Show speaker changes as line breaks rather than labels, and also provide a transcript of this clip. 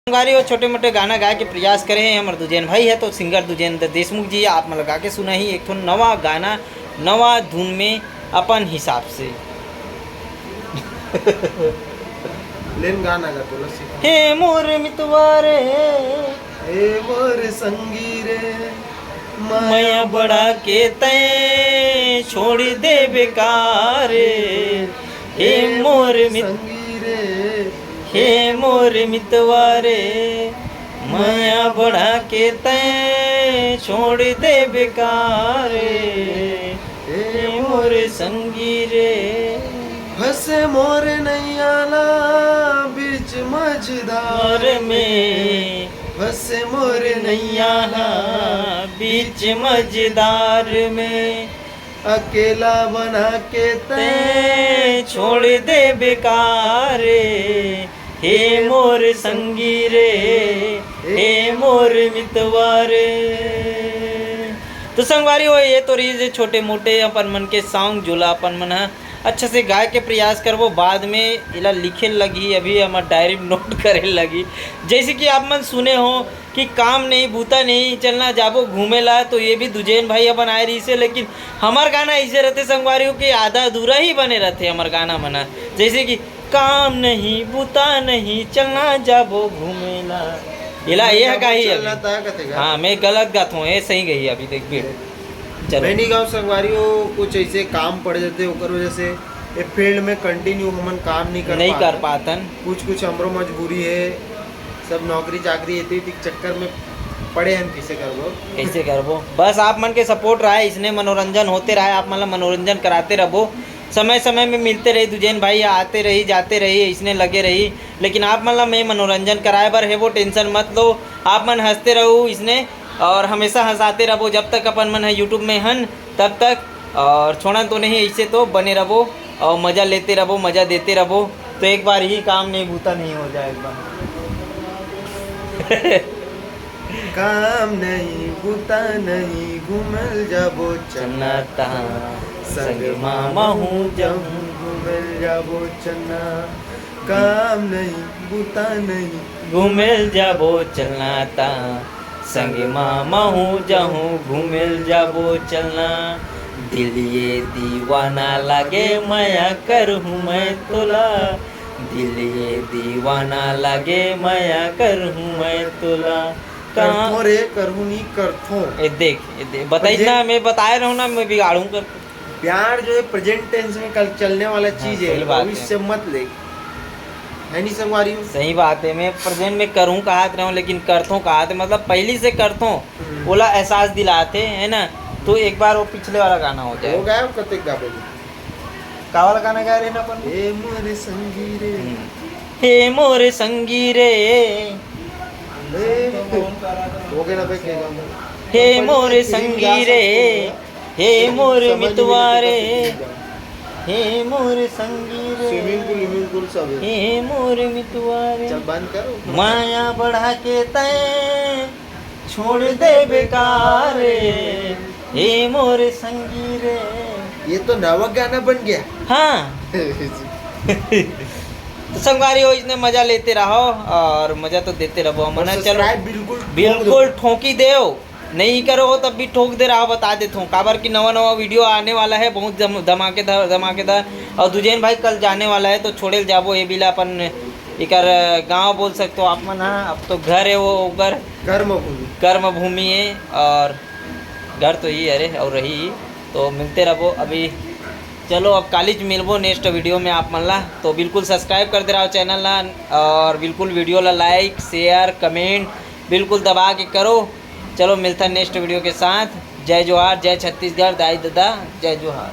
गारी और छोटे मोटे गाना गा के प्रयास करे हैं हमारे दुजैन भाई है तो सिंगर दुजेंद्र देशमुख जी आप मतलब गा के सुना ही एक तो नवा गाना नवा धुन में अपन हिसाब से
लेन गाना गा तो लस्सी
हे मोर मितवारे
ए मोर संगीरे
माया बड़ा के तय छोड़ दे बेकारे हे मोर
संगीरे
हे मोर मितवारे माया बढ़ा के तय छोड़ दे बेकारे हे मोर संगी रे
हसे मोर नैयाला बीच मझधार
और में
हसे मोर
नैया बीच मझदार में
अकेला बना के
तय छोड़ दे बेकारे हे मोर संगी रे हे मोर मितवारे। तो संगवारी हो ये तो रही छोटे मोटे अपन मन के सॉन्ग जुला अपन मन अच्छा से गाय के प्रयास करबो बाद में इला लिखे लगी अभी हमार डायरी में नोट करे लगी जैसे कि आप मन सुने हो कि काम नहीं बूता नहीं चलना जाबो घूमेला तो ये भी दुजैन भाई अपन आए रही से लेकिन हमार गाना ऐसे रहते संगवारियों के आधा अधूरा ही बने रहते हमार गाना मना जैसे कि काम नहीं बूता नहीं चलना जाबो घूमेला इला ये का ही हाँ मैं गलत गाता हूँ ये सही गई अभी देख भी
चलो नहीं गाँव संगवारियों कुछ ऐसे काम पड़ जाते ओकर वजह से ये फील्ड में कंटिन्यू हमन काम नहीं कर
पातन
कुछ हमरो मजबूरी है सब नौकरी चाकरी इतनी चक्कर में पड़े हम कैसे करबो
बस आप मन के सपोर्ट रहा है इसने मनोरंजन होते रहा आप मतलब मनोरंजन कराते रहो समय समय में मिलते रही दुजैन भाई आते रही जाते रही इसने लगे रही लेकिन आप मतलब मैं मनोरंजन कराए बर है वो टेंशन मत लो आप मन हंसते रहो इसने और हमेशा हंसाते रहो जब तक अपन मन है यूट्यूब में हन तब तक और छोड़ा तो नहीं ऐसे तो बने रहो और मज़ा लेते रहो मज़ा देते रहो तो एक बार ही काम नहीं भूता नहीं हो जाए एक बार
काम नहीं बूता नहीं घूमल जाबो चन्ना संग मामा हूँ जब घूमल जाबो चन्ना काम नहीं बूता नहीं
घूमेल जाबो चलना ता संग मामा हूँ जहूँ घूमेल जाबो चलना दिल ये दीवाना लागे माया करूँ मैं तुला दिल ये दीवाना लागे माया करूँ मैं तुला
करथो रे करहूँ नहीं करथो
ये देख बताइए ना मैं बताए रहूँ ना मैं बिगाड़ूँ कर
प्यार जो है प्रेजेंट टेंस में कल चलने वाला चीज है भविष्य मत ले है नहीं संगवारी
सही बात है मैं प्रेजेंट में करूँ कहात रहूँ लेकिन करथों कहाते मतलब पहली से करथों बोला एहसास दिलाते है ना तो एक बार वो पिछले वाला गाना हो जाए
हो गया कते गाबे
का वाला गाना गा रहे ना अपन
हे मोरे संगी रे
हे मोरे संगी रे
हो गया ना बे के गाना
हे मोरे संगी रे हे मोर मितवारे हे मोर संगी रे
स्विमिंग पूल सब
हे मोर मितवारे
चल बंद करो
माया बढ़ा के तय छोड़ दे बेकारे हे मोर संगी रे
ये तो नवा गाना बन गया
हाँ तो संगवारी हो इसने मजा लेते रहो और मजा तो देते रहो मना चलो बिल्कुल ठोकी देओ नहीं करो तब भी ठोक दे रहा बता देता हूँ काबर की नवा वीडियो आने वाला है बहुत धमाकेदार और दुजैन भाई कल जाने वाला है तो छोड़े जाबो ये बिला अपन इकर गांव बोल सकते हो आप मन हाँ अब तो घर है वो उगर कर्म भूमि है और घर तो ही अरे और रही तो मिलते रहो अभी चलो अब कॉलेज मिलबो नेक्स्ट वीडियो में आप मन ला तो बिल्कुल सब्सक्राइब कर दे रहा हो चैनल ला और बिल्कुल वीडियो ला लाइक शेयर कमेंट बिल्कुल दबा के करो चलो मिलता है नेक्स्ट वीडियो के साथ जय जोहार जय छत्तीसगढ़ दाई दादा जय जोहार